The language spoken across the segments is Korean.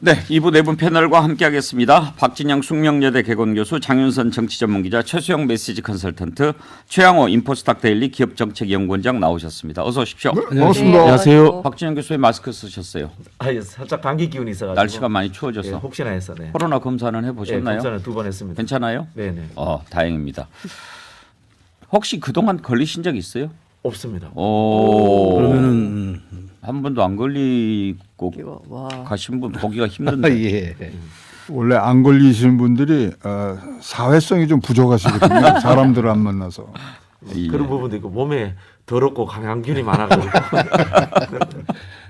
네, 2부 네 분 패널과 함께하겠습니다. 박진영 숙명여대 개건교수, 장윤선 정치전문기자, 최수영 메시지 컨설턴트, 최양호 인포스탁 데일리 기업정책연구원장 나오셨습니다. 어서 오십시오. 네, 반갑습니다. 안녕하세요. 박진영 교수의 마스크 쓰셨어요. 예, 살짝 감기 기운이 있어가지고 날씨가 많이 추워져서. 예, 혹시나 해서 네. 코로나 검사는 해보셨나요? 검사는 2번 했습니다. 괜찮아요? 네네. 다행입니다. 혹시 그동안 걸리신 적 있어요? 없습니다. 그러면은 한 번도 안 걸리고 와. 가신 분 보기가 힘든데. 예. 원래 안 걸리시는 분들이 사회성이 좀 부족하시거든요. 사람들을 안 만나서. 예. 그런 부분도 있고 몸에 더럽고 강한균이 많아가지고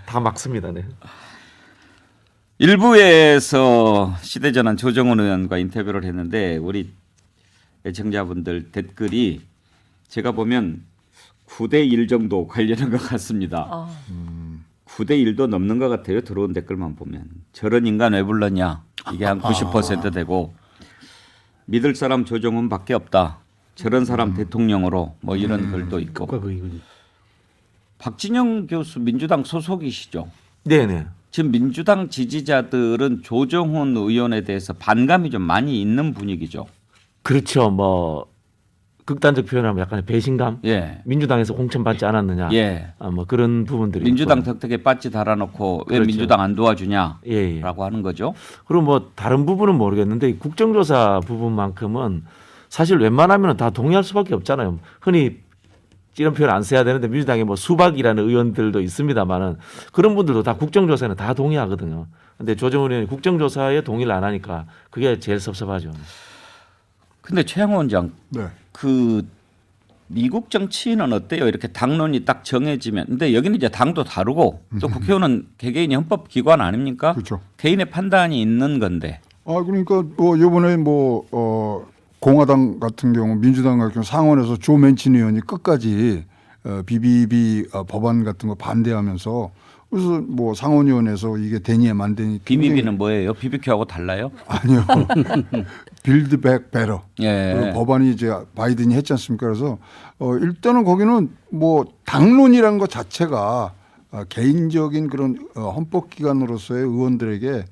다 막습니다. 네. 일부에서 시대전환 조정훈 의원과 인터뷰를 했는데 우리 애청자분들 댓글이 제가 보면 9대 1 정도 관련한 것 같습니다. 9대 1도 넘는 것 같아요. 들어온 댓글만 보면. 저런 인간 왜 불렀냐. 이게 한 90% 되고 믿을 사람 조정훈밖에 없다. 저런 사람 대통령으로 뭐 이런 글도 있고. 박진영 교수 민주당 소속이시죠? 네네. 지금 민주당 지지자들은 조정훈 의원에 대해서 반감이 좀 많이 있는 분위기죠. 그렇죠. 뭐 극단적 표현하면 약간의 배신감. 예. 민주당에서 공천받지 않았느냐. 예. 뭐 그런 부분들이. 민주당 있고. 덕택에 빠지 달아놓고 왜 그렇죠. 민주당 안 도와주냐라고 예. 하는 거죠. 그리고 뭐 다른 부분은 모르겠는데 국정조사 부분만큼은 사실 웬만하면 다 동의할 수밖에 없잖아요. 흔히 이런 표현 안 써야 되는데 민주당에 뭐 수박이라는 의원들도 있습니다만은 그런 분들도 다 국정조사에는 다 동의하거든요. 근데 조정훈 의원이 국정조사에 동의를 안 하니까 그게 제일 섭섭하죠. 근데 최양호 원장, 네. 그 미국 정치는 어때요? 이렇게 당론이 딱 정해지면. 근데 여기는 이제 당도 다르고 또 국회의원은 개개인이 헌법기관 아닙니까? 그렇죠. 개인의 판단이 있는 건데. 그러니까 뭐 이번에 공화당 같은 경우, 민주당 같은 경우 상원에서 조 맨친 의원이 끝까지 BBB 법안 같은 거 반대하면서 그래서 뭐 상원의원에서 이게 되니 안 되니 BBB는 뭐예요? BBQ하고 달라요? 아니요. 빌드백 베러. 예. 법안이 이제 바이든이 했지 않습니까? 그래서 일단은 거기는 뭐 당론이라는 것 자체가 개인적인 그런 헌법기관으로서의 의원들에게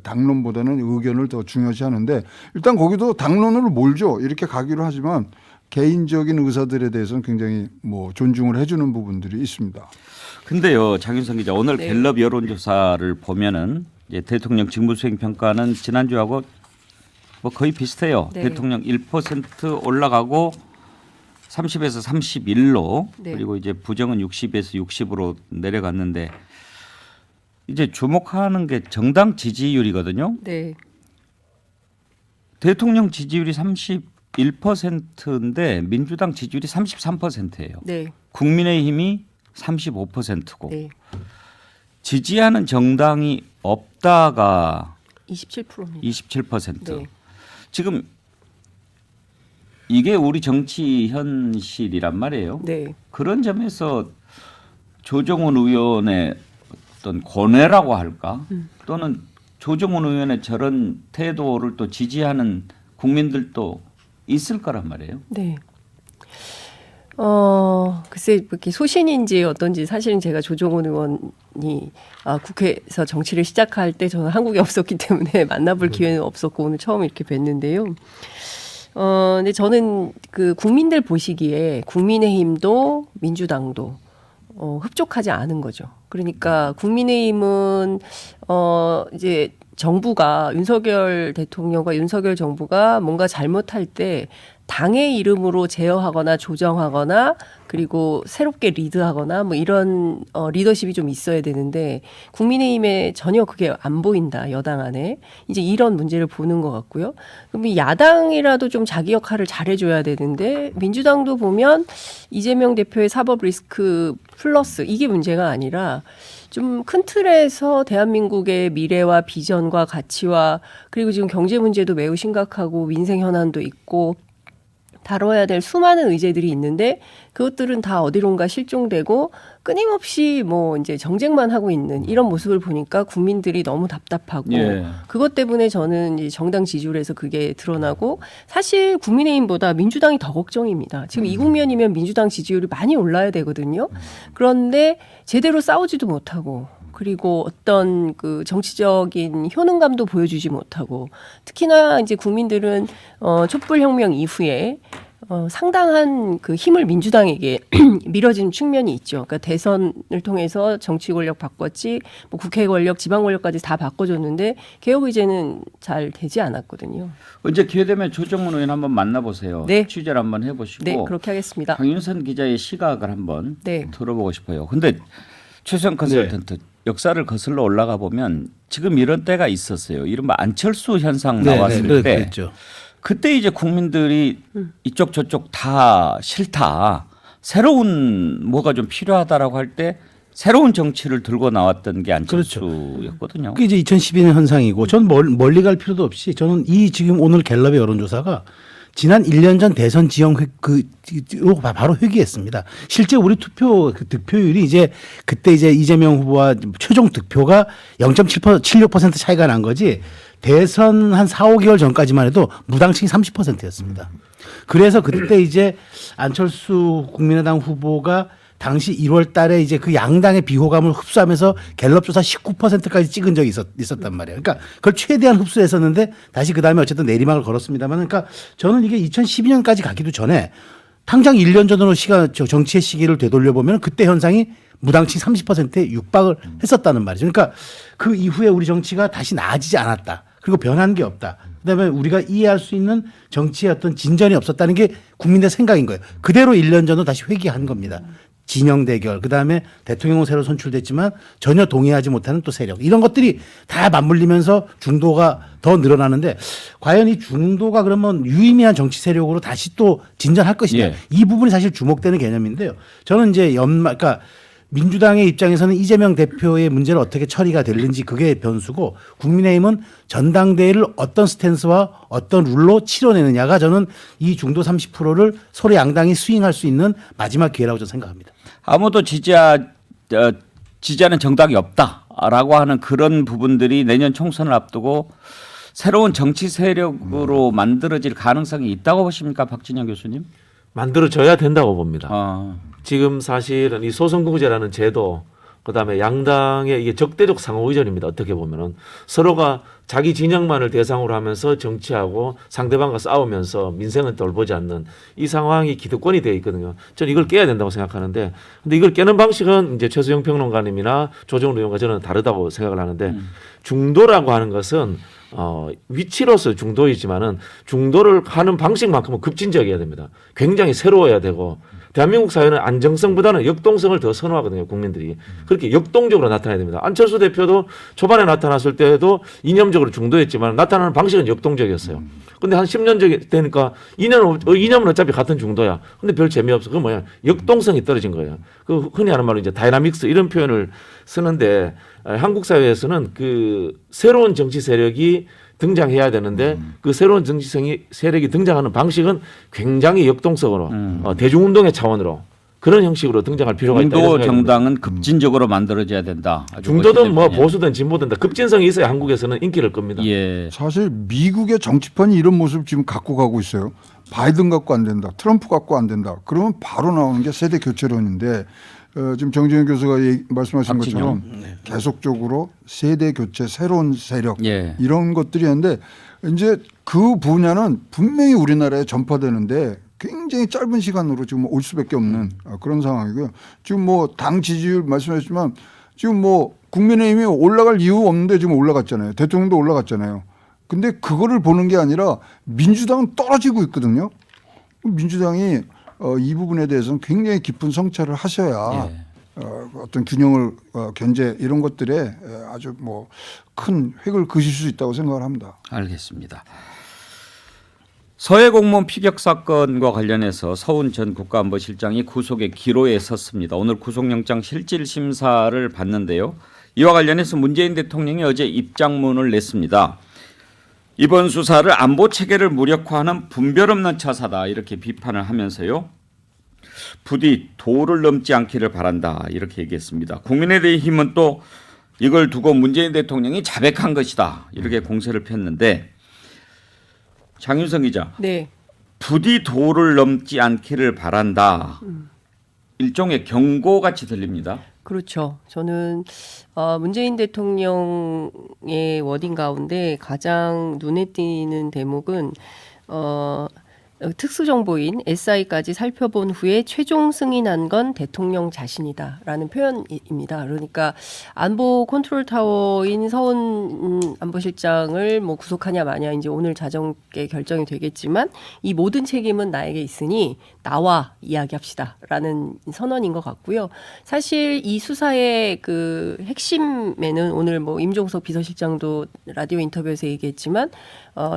당론보다는 의견을 더 중요시하는데 일단 거기도 당론을 몰죠. 이렇게 가기로 하지만 개인적인 의사들에 대해서는 굉장히 뭐 존중을 해주는 부분들이 있습니다. 근데요, 장윤선 기자, 오늘 네. 갤럽 여론조사를 보면은 이제 대통령 직무수행 평가는 지난주하고 뭐 거의 비슷해요. 네. 대통령 1% 올라가고 30에서 31로 네. 그리고 이제 부정은 60에서 60으로 내려갔는데 이제 주목하는 게 정당 지지율이거든요. 네. 대통령 지지율이 31%인데 민주당 지지율이 33%예요. 네. 국민의힘이 35%고 네. 지지하는 정당이 없다가 27%입니다. 27%. 네. 지금 이게 우리 정치 현실이란 말이에요. 네. 그런 점에서 조정훈 의원의 어떤 고뇌라고 할까? 또는 조정훈 의원의 저런 태도를 또 지지하는 국민들도 있을 거란 말이에요. 네. 글쎄 이렇게 소신인지 어떤지 사실은 제가 조정훈 의원이 국회에서 정치를 시작할 때 저는 한국에 없었기 때문에 만나볼 기회는 없었고 오늘 처음 이렇게 뵀는데요. 근데 저는 그 국민들 보시기에 국민의힘도 민주당도 흡족하지 않은 거죠. 그러니까 국민의힘은 이제 정부가 윤석열 대통령과 윤석열 정부가 뭔가 잘못할 때 당의 이름으로 제어하거나 조정하거나 그리고 새롭게 리드하거나 뭐 이런 리더십이 좀 있어야 되는데 국민의힘에 전혀 그게 안 보인다. 여당 안에. 이제 이런 문제를 보는 것 같고요. 그럼 이 야당이라도 좀 자기 역할을 잘해줘야 되는데 민주당도 보면 이재명 대표의 사법 리스크 플러스 이게 문제가 아니라 좀 큰 틀에서 대한민국의 미래와 비전과 가치와 그리고 지금 경제 문제도 매우 심각하고 민생 현안도 있고 다뤄야 될 수많은 의제들이 있는데 그것들은 다 어디론가 실종되고 끊임없이 뭐 이제 정쟁만 하고 있는 이런 모습을 보니까 국민들이 너무 답답하고 예. 그것 때문에 저는 이제 정당 지지율에서 그게 드러나고 사실 국민의힘보다 민주당이 더 걱정입니다. 지금 이 국면이면 민주당 지지율이 많이 올라야 되거든요. 그런데 제대로 싸우지도 못하고 그리고 어떤 그 정치적인 효능감도 보여주지 못하고 특히나 이제 국민들은 촛불혁명 이후에 상당한 그 힘을 민주당에게 밀어준 측면이 있죠. 그러니까 대선을 통해서 정치 권력 바꿨지, 뭐 국회 권력, 지방 권력까지 다 바꿔줬는데 개혁 의제는 잘 되지 않았거든요. 언제 기회 되면 조정훈 의원 한번 만나보세요. 네. 취재를 한번 해보시고 네, 그렇게 하겠습니다. 강윤선 기자의 시각을 한번 네. 들어보고 싶어요. 근데 최수영 컨설턴트 역사를 거슬러 올라가 보면 지금 이런 때가 있었어요. 이른바 안철수 현상 나왔을 때 그랬죠. 그때 이제 국민들이 이쪽 저쪽 다 싫다. 새로운 뭐가 좀 필요하다라고 할 때 새로운 정치를 들고 나왔던 게 안철수였거든요. 그게 이제 2012년 현상이고 전 멀리 갈 필요도 없이 저는 이 지금 오늘 갤럽의 여론조사가 지난 1년 전 대선 지형 로 바로 회귀했습니다. 실제 우리 투표 그 득표율이 이제 그때 이제 이재명 후보와 최종 득표가 0.76% 차이가 난 거지 대선 한 4, 5개월 전까지만 해도 무당층이 30%였습니다. 그래서 그때 이제 안철수 국민의당 후보가 당시 1월 달에 이제 그 양당의 비호감을 흡수하면서 갤럽 조사 19%까지 찍은 적이 있었단 말이에요. 그러니까 그걸 최대한 흡수했었는데 다시 그 다음에 어쨌든 내리막을 걸었습니다만 그러니까 저는 이게 2012년까지 가기도 전에 당장 1년 전으로 정치의 시기를 되돌려 보면 그때 현상이 무당층 30%에 육박을 했었다는 말이죠. 그러니까 그 이후에 우리 정치가 다시 나아지지 않았다. 그리고 변한 게 없다. 그다음에 우리가 이해할 수 있는 정치의 어떤 진전이 없었다는 게 국민의 생각인 거예요. 그대로 1년 전으로 다시 회귀한 겁니다. 진영 대결, 그다음에 대통령은 새로 선출됐지만 전혀 동의하지 못하는 또 세력 이런 것들이 다 맞물리면서 중도가 더 늘어나는데 과연 이 중도가 그러면 유의미한 정치 세력으로 다시 또 진전할 것이냐 예. 이 부분이 사실 주목되는 개념인데요. 저는 이제 그러니까 민주당의 입장에서는 이재명 대표의 문제를 어떻게 처리가 될는지 그게 변수고 국민의힘은 전당대회를 어떤 스탠스와 어떤 룰로 치러내느냐가 저는 이 중도 30%를 서로 양당이 스윙할 수 있는 마지막 기회라고 저는 생각합니다. 아무도 지지하는 정당이 없다라고 하는 그런 부분들이 내년 총선을 앞두고 새로운 정치 세력으로 만들어질 가능성이 있다고 보십니까, 박진영 교수님? 만들어져야 된다고 봅니다. 아, 지금 사실은 이 소선거구제라는 제도, 그다음에 양당의 이게 적대적 상호 의존입니다. 어떻게 보면은 서로가 자기 진영만을 대상으로 하면서 정치하고 상대방과 싸우면서 민생은 돌보지 않는 이 상황이 기득권이 되어 있거든요. 저는 이걸 깨야 된다고 생각하는데, 근데 이걸 깨는 방식은 이제 최수영 평론가님이나 조정훈 의원과 저는 다르다고 생각을 하는데 중도라고 하는 것은 위치로서 중도이지만은 중도를 하는 방식만큼은 급진적이어야 됩니다. 굉장히 새로워야 되고. 대한민국 사회는 안정성보다는 역동성을 더 선호하거든요, 국민들이. 그렇게 역동적으로 나타나야 됩니다. 안철수 대표도 초반에 나타났을 때도 이념적으로 중도였지만 나타나는 방식은 역동적이었어요. 근데 한 10년 되니까 이념은 어차피 같은 중도야. 근데 별 재미없어. 그건 뭐야? 역동성이 떨어진 거예요. 그 흔히 하는 말로 이제 다이나믹스 이런 표현을 쓰는데 한국 사회에서는 그 새로운 정치 세력이 등장해야 되는데 그 새로운 정치 세력이 등장하는 방식은 굉장히 역동성으로 대중운동의 차원으로 그런 형식으로 등장할 필요가 있다. 중도 정당은 급진적으로 만들어져야 된다. 아주 중도든 뭐 멋있는 보수든 진보든 다 급진성이 있어야 한국에서는 인기를 끕니다. 예. 사실 미국의 정치판이 이런 모습을 지금 갖고 가고 있어요. 바이든 갖고 안 된다. 트럼프 갖고 안 된다. 그러면 바로 나오는 게 세대 교체론인데 지금 정진영 교수가 말씀하신 박진영. 것처럼 계속적으로 세대 교체, 새로운 세력 예. 이런 것들이 있는데 이제 그 분야는 분명히 우리나라에 전파되는데 굉장히 짧은 시간으로 지금 올 수밖에 없는 그런 상황이고요. 지금 뭐 당 지지율 말씀하셨지만 지금 뭐 국민의힘이 올라갈 이유 없는데 지금 올라갔잖아요. 대통령도 올라갔잖아요. 근데 그거를 보는 게 아니라 민주당은 떨어지고 있거든요. 민주당이 이 부분에 대해서는 굉장히 깊은 성찰을 하셔야 예. 어떤 균형을 견제 이런 것들에 아주 뭐 큰 획을 그실 수 있다고 생각을 합니다. 알겠습니다. 서해 공무원 피격 사건과 관련해서 서훈 전 국가안보실장이 구속의 기로에 섰습니다. 오늘 구속영장 실질 심사를 받는데요. 이와 관련해서 문재인 대통령이 어제 입장문을 냈습니다. 이번 수사를 안보 체계를 무력화하는 분별 없는 처사다 이렇게 비판을 하면서요. 부디 도를 넘지 않기를 바란다 이렇게 얘기했습니다. 국민의힘은 또 이걸 두고 문재인 대통령이 자백한 것이다 이렇게 공세를 폈는데 장윤성 기자, 네. 부디 도를 넘지 않기를 바란다. 일종의 경고같이 들립니다. 그렇죠. 저는 문재인 대통령의 워딩 가운데 가장 눈에 띄는 대목은 특수정보인 SI까지 살펴본 후에 최종 승인한 건 대통령 자신이다라는 표현입니다. 그러니까 안보 컨트롤 타워인 서훈 안보실장을 뭐 구속하냐 마냐 이제 오늘 자정에 결정이 되겠지만 이 모든 책임은 나에게 있으니 나와 이야기합시다라는 선언인 것 같고요. 사실 이 수사의 그 핵심에는 오늘 뭐 임종석 비서실장도 라디오 인터뷰에서 얘기했지만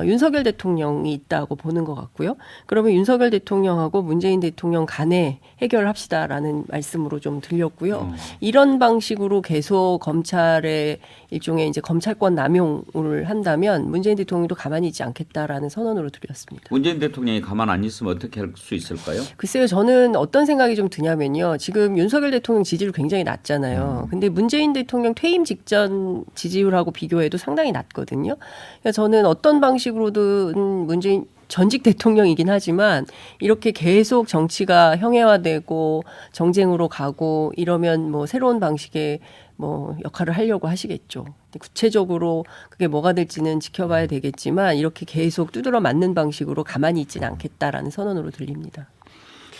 윤석열 대통령이 있다고 보는 것 같고요. 그러면 윤석열 대통령하고 문재인 대통령 간에 해결합시다라는 말씀으로 좀 들렸고요. 이런 방식으로 계속 검찰의 일종의 이제 검찰권 남용을 한다면 문재인 대통령도 가만히 있지 않겠다라는 선언으로 들렸습니다. 문재인 대통령이 가만 안 있으면 어떻게 할 수 있을까요? 글쎄요, 저는 어떤 생각이 좀 드냐면요. 지금 윤석열 대통령 지지율 굉장히 낮잖아요. 근데 문재인 대통령 퇴임 직전 지지율하고 비교해도 상당히 낮거든요. 그러니까 저는 어떤 방식으로든 문재인 전직 대통령이긴 하지만 이렇게 계속 정치가 형해화되고 정쟁으로 가고 이러면 뭐 새로운 방식의 뭐 역할을 하려고 하시겠죠. 근데 구체적으로 그게 뭐가 될지는 지켜봐야 되겠지만 이렇게 계속 두드러 맞는 방식으로 가만히 있지는 않겠다라는 선언으로 들립니다.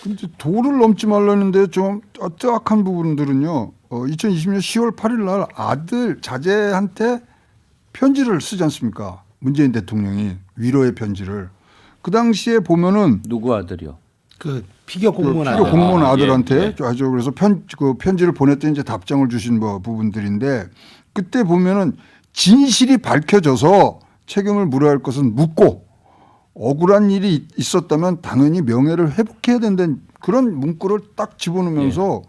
근데 도를 넘지 말라는데 좀 뜨악한 부분들은요. 2020년 10월 8일 날 아들 자제한테 편지를 쓰지 않습니까? 문재인 대통령이 위로의 편지를. 그 당시에 보면은 누구 아들이요? 그 피겨 공무원 피겨 아들. 공무원 아들한테 예, 예. 아주 그래서 그 편지를 보냈더니 이제 답장을 주신 뭐 부분들인데 그때 보면은 진실이 밝혀져서 책임을 물어야 할 것은 묻고 억울한 일이 있었다면 당연히 명예를 회복해야 된다는 그런 문구를 딱 집어넣으면서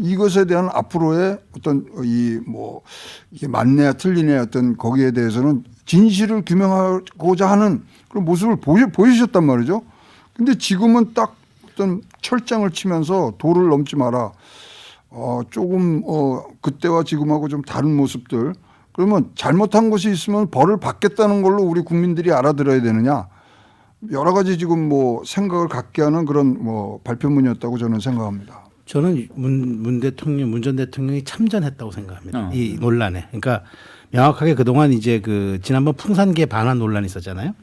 이것에 대한 앞으로의 어떤 이 뭐 이게 맞네야 틀리네 어떤 거기에 대해서는 진실을 규명하고자 하는 그런 모습을 보여주셨단 말이죠. 근데 지금은 딱 어떤 철장을 치면서 도를 넘지 마라. 조금 그때와 지금하고 좀 다른 모습들. 그러면 잘못한 것이 있으면 벌을 받겠다는 걸로 우리 국민들이 알아들어야 되느냐. 여러 가지 지금 뭐 생각을 갖게 하는 그런 뭐 발표문이었다고 저는 생각합니다. 저는 문 전 대통령이 참전했다고 생각합니다. 이 논란에. 그러니까 명확하게 그동안 이제 그 지난번 풍산계 반환 논란이 있었잖아요.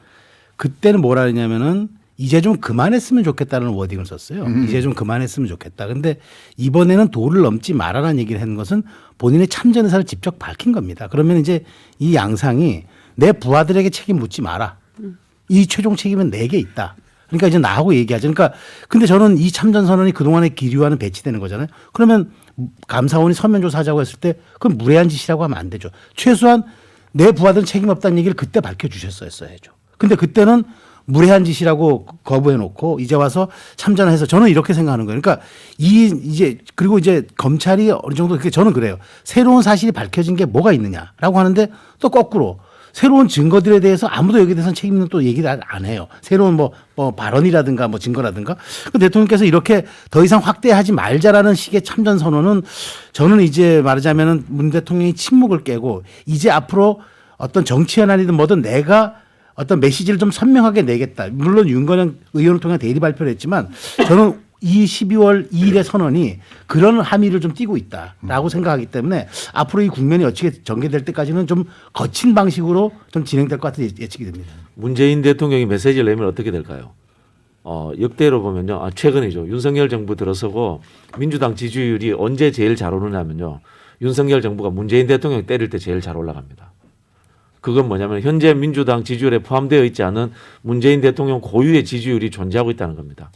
그때는 뭐라 했냐면은 이제 좀 그만했으면 좋겠다는 워딩을 썼어요. 이제 좀 그만했으면 좋겠다. 근데 이번에는 도를 넘지 말아라는 얘기를 하는 것은 본인의 참전 의사를 직접 밝힌 겁니다. 그러면 이제 이 양상이 내 부하들에게 책임 묻지 마라. 이 최종 책임은 내게 있다. 그러니까 이제 나하고 얘기하죠. 그러니까 근데 저는 이 참전 선언이 그동안의 기류와는 배치되는 거잖아요. 그러면 감사원이 서면 조사하자고 했을 때 그건 무례한 짓이라고 하면 안 되죠. 최소한 내 부하들은 책임 없다는 얘기를 그때 밝혀주셨어야죠. 근데 그때는 무례한 짓이라고 거부해 놓고 이제 와서 참전을 해서 저는 이렇게 생각하는 거예요. 그러니까 그리고 이제 검찰이 어느 정도 저는 그래요. 새로운 사실이 밝혀진 게 뭐가 있느냐라고 하는데 또 거꾸로 새로운 증거들에 대해서 아무도 여기에 대해서는 책임 있는 또 얘기를 안 해요. 새로운 뭐 발언이라든가 뭐 증거라든가. 그 대통령께서 이렇게 더 이상 확대하지 말자라는 식의 참전 선언은 저는 이제 말하자면은 문 대통령이 침묵을 깨고 이제 앞으로 어떤 정치 현안이든 뭐든 내가 어떤 메시지를 좀 선명하게 내겠다. 물론 윤건영 의원을 통해 대리 발표를 했지만 저는 이 12월 2일의 선언이 그런 함의를 좀 띠고 있다라고 생각하기 때문에 앞으로 이 국면이 어떻게 전개될 때까지는 좀 거친 방식으로 좀 진행될 것 같은 예측이 됩니다. 문재인 대통령이 메시지를 내면 어떻게 될까요? 역대로 보면요. 최근이죠. 윤석열 정부 들어서고 민주당 지지율이 언제 제일 잘 오르냐면요. 윤석열 정부가 문재인 대통령 때릴 때 제일 잘 올라갑니다. 그건 뭐냐면 현재 민주당 지지율에 포함되어 있지 않은 문재인 대통령 고유의 지지율이 존재하고 있다는 겁니다.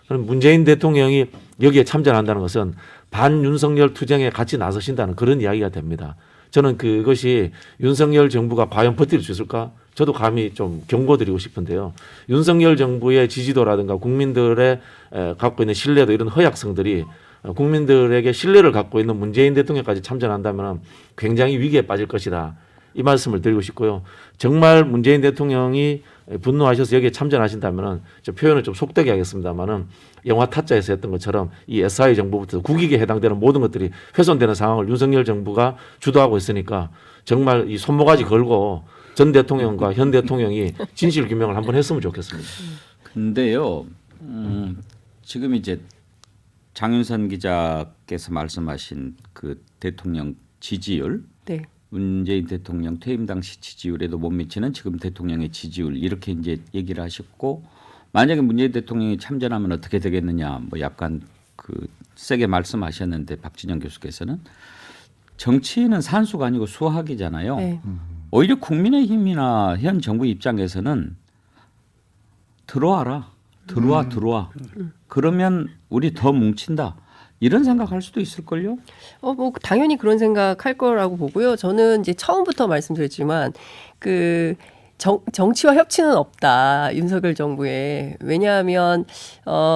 그럼 문재인 대통령이 여기에 참전한다는 것은 반윤석열 투쟁에 같이 나서신다는 그런 이야기가 됩니다. 저는 그것이 윤석열 정부가 과연 버틸 수 있을까? 저도 감히 좀 경고드리고 싶은데요. 윤석열 정부의 지지도라든가 국민들의 갖고 있는 신뢰도 이런 허약성들이 국민들에게 신뢰를 갖고 있는 문재인 대통령까지 참전한다면 굉장히 위기에 빠질 것이다. 이 말씀을 드리고 싶고요. 정말 문재인 대통령이 분노하셔서 여기에 참전하신다면 표현을 좀 속되게 하겠습니다만은 영화 타짜에서 했던 것처럼 이 SI 정부부터 국익에 해당되는 모든 것들이 훼손되는 상황을 윤석열 정부가 주도하고 있으니까 정말 이 손모가지 걸고 전 대통령과 현 대통령이 진실 규명을 한번 했으면 좋겠습니다. 근데요, 지금 이제 장윤선 기자께서 말씀하신 그 대통령 지지율, 네. 문재인 대통령 퇴임 당시 지지율에도 못 미치는 지금 대통령의 지지율 이렇게 이제 얘기를 하셨고 만약에 문재인 대통령이 참전하면 어떻게 되겠느냐 뭐 약간 그 세게 말씀하셨는데 박진영 교수께서는 정치인은 산수가 아니고 수학이잖아요. 네. 오히려 국민의힘이나 현 정부 입장에서는 들어와라. 들어와. 그러면 우리 더 뭉친다. 이런 생각할 수도 있을걸요? 뭐 당연히 그런 생각할 거라고 보고요. 저는 이제 처음부터 말씀드렸지만 그 정치와 협치는 없다. 윤석열 정부에. 왜냐하면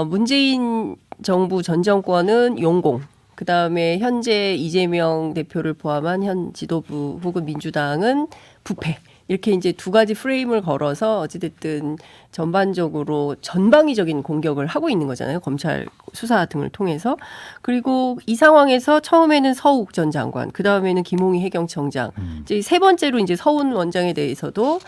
문재인 정부 전 정권은 용공. 그다음에 현재 이재명 대표를 포함한 현 지도부 혹은 민주당은 부패. 이렇게 이제 두 가지 프레임을 걸어서 어찌됐든 전반적으로 전방위적인 공격을 하고 있는 거잖아요. 검찰 수사 등을 통해서. 그리고 이 상황에서 처음에는 서욱 전 장관, 그 다음에는 김홍희 해경청장, 이제 세 번째로 이제 서훈 원장에 대해서도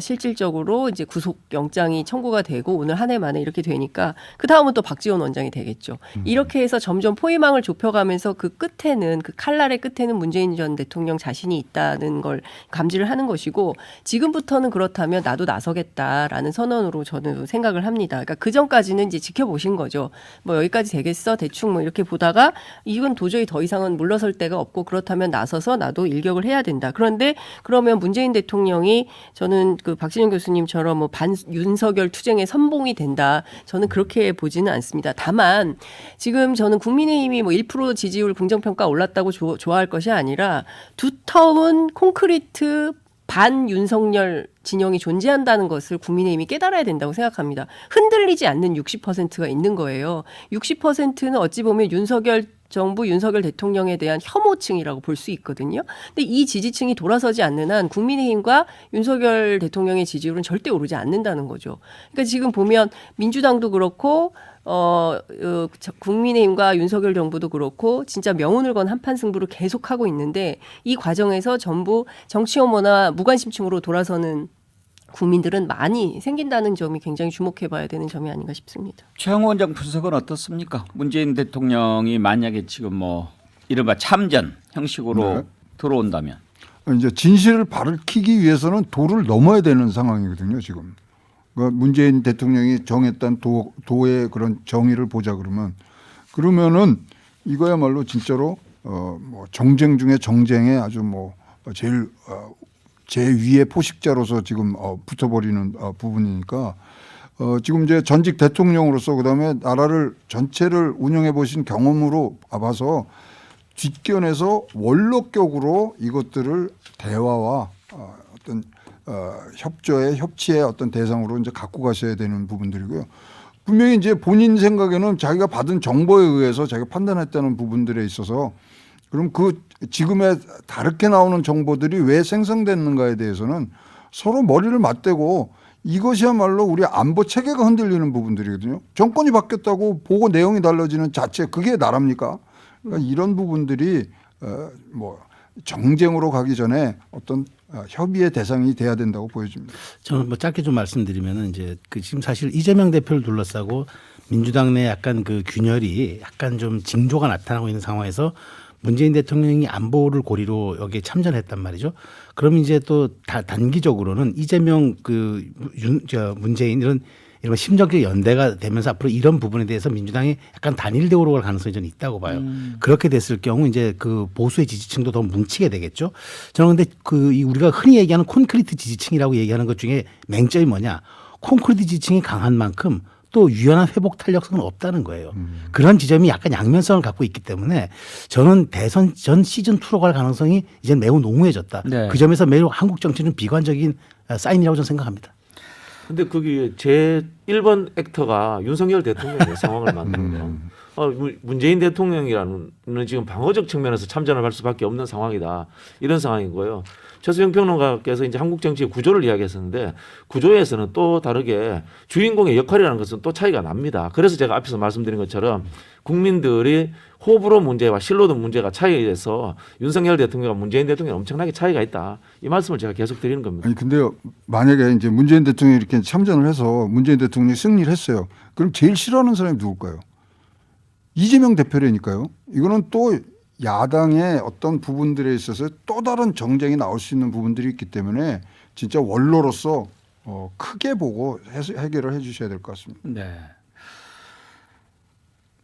실질적으로 이제 구속영장이 청구가 되고 오늘 한 해 만에 이렇게 되니까 그 다음은 또 박지원 원장이 되겠죠. 이렇게 해서 점점 포위망을 좁혀가면서 그 끝에는 그 칼날의 끝에는 문재인 전 대통령 자신이 있다는 걸 감지를 하는 것이고 지금부터는 그렇다면 나도 나서겠다라는 선언으로 저는 생각을 합니다. 그러니까 그 전까지는 이제 지켜보신 거죠. 뭐 여기까지 되겠어 대충 뭐 이렇게 보다가 이건 도저히 더 이상은 물러설 데가 없고 그렇다면 나서서 나도 일격을 해야 된다. 그런데 그러면 문재인 대통령이 저는 그 박진영 교수님처럼 뭐 반 윤석열 투쟁의 선봉이 된다. 저는 그렇게 보지는 않습니다. 다만 지금 저는 국민의힘이 뭐 1% 지지율 긍정평가 올랐다고 좋아할 것이 아니라 두터운 콘크리트 반 윤석열 진영이 존재한다는 것을 국민의힘이 깨달아야 된다고 생각합니다. 흔들리지 않는 60%가 있는 거예요. 60%는 어찌 보면 윤석열 정부 윤석열 대통령에 대한 혐오층이라고 볼 수 있거든요. 근데 이 지지층이 돌아서지 않는 한 국민의힘과 윤석열 대통령의 지지율은 절대 오르지 않는다는 거죠. 그러니까 지금 보면 민주당도 그렇고 국민의힘과 윤석열 정부도 그렇고 진짜 명운을 건 한판 승부를 계속하고 있는데 이 과정에서 전부 정치 혐오나 무관심층으로 돌아서는 국민들은 많이 생긴다는 점이 굉장히 주목해봐야 되는 점이 아닌가 싶습니다. 최영호 원장 분석은 어떻습니까? 문재인 대통령이 만약에 지금 뭐 이른바 참전 형식으로 네. 들어온다면 이제 진실을 밝히기 위해서는 도를 넘어야 되는 상황이거든요. 지금 그러니까 문재인 대통령이 정했던 도의 그런 정의를 보자 그러면은 이거야말로 진짜로 뭐 정쟁 중에 정쟁에 아주 뭐 제일 제 위의 포식자로서 지금 붙어버리는 부분이니까 지금 이제 전직 대통령으로서 그다음에 나라를 전체를 운영해 보신 경험으로 봐서 뒷견에서 원론격으로 이것들을 대화와 어떤 협치의 어떤 대상으로 이제 갖고 가셔야 되는 부분들이고요. 분명히 이제 본인 생각에는 자기가 받은 정보에 의해서 자기가 판단했다는 부분들에 있어서 그럼 그 지금의 다르게 나오는 정보들이 왜 생성됐는가에 대해서는 서로 머리를 맞대고 이것이야말로 우리 안보 체계가 흔들리는 부분들이거든요. 정권이 바뀌었다고 보고 내용이 달라지는 자체 그게 나랍니까? 그러니까 이런 부분들이 뭐 정쟁으로 가기 전에 어떤 협의의 대상이 돼야 된다고 보여집니다. 저는 뭐 짧게 좀 말씀드리면은 이제 그 지금 사실 이재명 대표를 둘러싸고 민주당 내 약간 그 균열이 약간 좀 징조가 나타나고 있는 상황에서 문재인 대통령이 안보를 고리로 여기에 참전했단 말이죠. 그럼 이제 또 단기적으로는 이재명 문재인 이런 심정적 연대가 되면서 앞으로 이런 부분에 대해서 민주당이 약간 단일대우로 갈 가능성이 저는 있다고 봐요. 그렇게 됐을 경우 이제 그 보수의 지지층도 더 뭉치게 되겠죠. 저는 근데 우리가 흔히 얘기하는 콘크리트 지지층이라고 얘기하는 것 중에 맹점이 뭐냐? 콘크리트 지지층이 강한 만큼 또 유연한 회복 탄력성은 없다는 거예요. 그런 지점이 약간 양면성을 갖고 있기 때문에 저는 대선 전 시즌2로 갈 가능성이 이제 매우 농후해졌다. 네. 그 점에서 매우 한국 정치는 비관적인 사인이라고 저는 생각합니다. 근데 거기 제 1번 액터가 윤석열 대통령의 상황을 만드는 거예요. 문재인 대통령이라는 지금 방어적 측면에서 참전을 할 수밖에 없는 상황이다. 이런 상황인 거예요. 최수영 평론가께서 이제 한국 정치의 구조를 이야기했었는데 구조에서는 또 다르게 주인공의 역할이라는 것은 또 차이가 납니다. 그래서 제가 앞에서 말씀드린 것처럼 국민들이 호불호 문제와 신뢰도 문제가 차이에서 윤석열 대통령과 문재인 대통령이 엄청나게 차이가 있다. 이 말씀을 제가 계속 드리는 겁니다. 아니 근데요 만약에 이제 문재인 대통령이 이렇게 참전을 해서 문재인 대통령이 승리를 했어요. 그럼 제일 싫어하는 사람이 누굴까요? 이재명 대표라니까요. 이거는 또 야당의 어떤 부분들에 있어서 또 다른 정쟁이 나올 수 있는 부분들이 있기 때문에 진짜 원로로서 크게 보고 해결을 해 주셔야 될 것 같습니다. 네.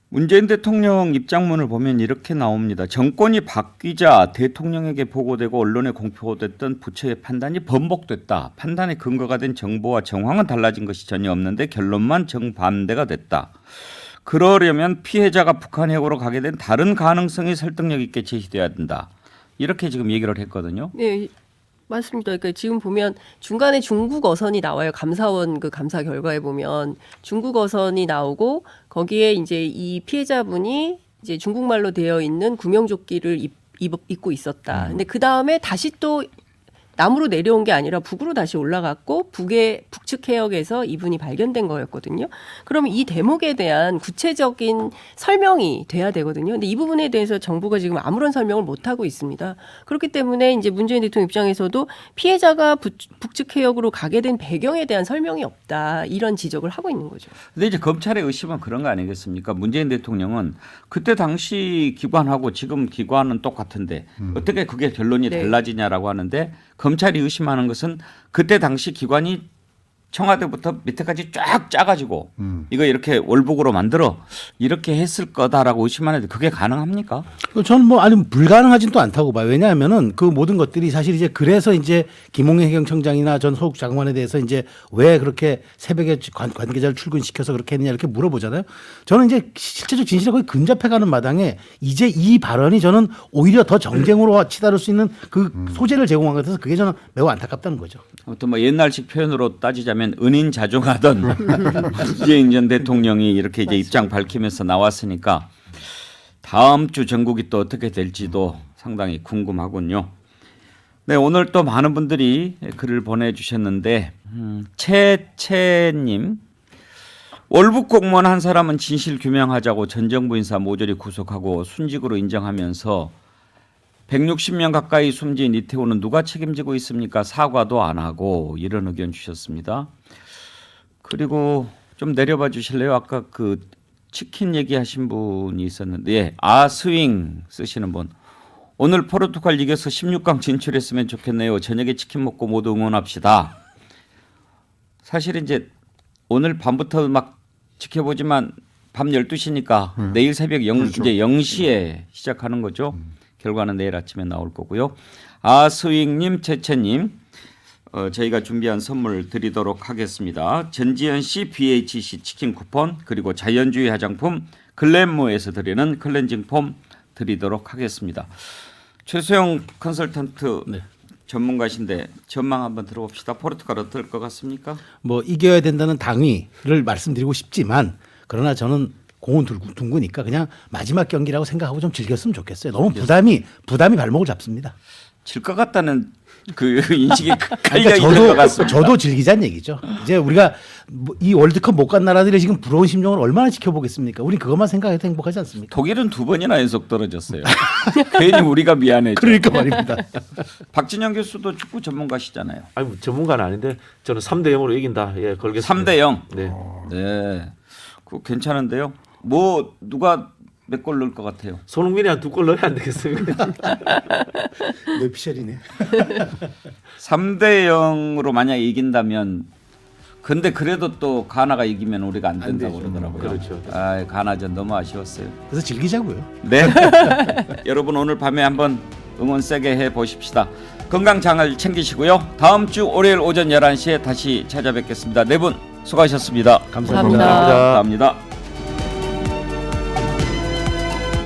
문재인 대통령 입장문을 보면 이렇게 나옵니다. 정권이 바뀌자 대통령에게 보고되고 언론에 공표됐던 부처의 판단이 번복됐다. 판단의 근거가 된 정보와 정황은 달라진 것이 전혀 없는데 결론만 정반대가 됐다. 그러려면 피해자가 북한 해역으로 가게 된 다른 가능성이 설득력 있게 제시돼야 된다. 이렇게 지금 얘기를 했거든요. 네, 맞습니다. 그러니까 지금 보면 중간에 중국 어선이 나와요. 감사원 그 감사 결과에 보면 중국 어선이 나오고 거기에 이제 이 피해자분이 이제 중국말로 되어 있는 구명조끼를 입고 있었다. 근데 그 다음에 다시 또 남으로 내려온 게 아니라 북으로 다시 올라갔고 북측 해역에서 이분이 발견된 거였거든요. 그러면 이 대목에 대한 구체적인 설명이 돼야 되거든요. 근데 이 부분에 대해서 정부가 지금 아무런 설명을 못 하고 있습니다. 그렇기 때문에 이제 문재인 대통령 입장에서도 피해자가 북측 해역으로 가게 된 배경에 대한 설명이 없다. 이런 지적을 하고 있는 거죠. 근데 이제 검찰의 의심은 그런 거 아니겠습니까? 문재인 대통령은 그때 당시 기관하고 지금 기관은 똑같은데 어떻게 그게 결론이 네. 달라지냐라고 하는데 검찰이 의심하는 것은 그때 당시 기관이 청와대부터 밑에까지 쫙 짜가지고 이거 이렇게 월북으로 만들어 이렇게 했을 거다라고 의심하는데 그게 가능합니까? 저는 뭐 아니 불가능하진 또 않다고 봐요. 왜냐하면은 그 모든 것들이 사실 이제 그래서 이제 김홍현 해경청장이나 전 소속 장관에 대해서 이제 왜 그렇게 새벽에 관계자를 출근시켜서 그렇게 했느냐 이렇게 물어보잖아요. 저는 이제 실제적 진실에 거의 근접해가는 마당에 이제 이 발언이 저는 오히려 더 정쟁으로 치달을 수 있는 그 소재를 제공한 것 같아서 그게 저는 매우 안타깝다는 거죠. 아무튼 뭐 옛날식 표현으로 따지자면 은인자종하던 문재인 전 대통령이 이렇게 이제 입장 밝히면서 나왔으니까 다음 주 전국이 또 어떻게 될지도 상당히 궁금하군요. 네, 오늘 또 많은 분들이 글을 보내주셨는데 채채님 월북 공무원 한 사람은 진실 규명하자고 전 정부 인사 모조리 구속하고 순직으로 인정하면서 160명 가까이 숨진 이태원은 누가 책임지고 있습니까? 사과도 안 하고 이런 의견 주셨습니다. 그리고 좀 내려봐 주실래요? 아까 그 치킨 얘기하신 분이 있었는데 예, 아스윙 쓰시는 분. 오늘 포르투갈 이겨서 16강 진출했으면 좋겠네요. 저녁에 치킨 먹고 모두 응원합시다. 사실 이제 오늘 밤부터 막 지켜보지만 밤 12시니까 내일 새벽 그렇죠. 이제 0시에 시작하는 거죠. 결과는 내일 아침에 나올 거고요. 아스윙님, 채채님, 저희가 준비한 선물 드리도록 하겠습니다. 전지현 씨 BHC 치킨 쿠폰 그리고 자연주의 화장품 글램모에서 드리는 클렌징 폼 드리도록 하겠습니다. 최수영 컨설턴트 네. 전문가신데 전망 한번 들어봅시다. 포르투갈 어떨 것 같습니까? 뭐 이겨야 된다는 당위를 말씀드리고 싶지만 그러나 저는 공은 둥그니까 그냥 마지막 경기라고 생각하고 좀 즐겼으면 좋겠어요. 너무 부담이 발목을 잡습니다. 질 것 같다는 그 인식이 깔려 그러니까 있는 것 같습니다. 저도 즐기자는 얘기죠. 이제 우리가 이 월드컵 못 간 나라들이 지금 부러운 심정을 얼마나 지켜보겠습니까? 우리 그것만 생각해도 행복하지 않습니까? 독일은 2번이나 연속 떨어졌어요. 괜히 우리가 미안해져. 그러니까 말입니다. 박진영 교수도 축구 전문가시잖아요. 아니 뭐 전문가는 아닌데 저는 3대 0으로 이긴다. 예, 걸겠습니다. 3대 0. 네. 네. 그거 괜찮은데요. 뭐 누가 몇 골 넣을 것 같아요? 손흥민이 한 2골 넣어야 안 되겠습니까? 뇌피셜이네. 3대 0으로 만약 이긴다면 근데 그래도 또 가나가 이기면 우리가 안 된다고 그러더라고요. 그렇죠. 아, 가나전 너무 아쉬웠어요. 그래서 즐기자고요. 네. 여러분 오늘 밤에 한번 응원 세게 해 보십시다. 건강 잘 챙기시고요. 다음 주 월요일 오전 11시에 다시 찾아뵙겠습니다. 네 분 수고하셨습니다. 감사합니다. 감사합니다. 감사합니다.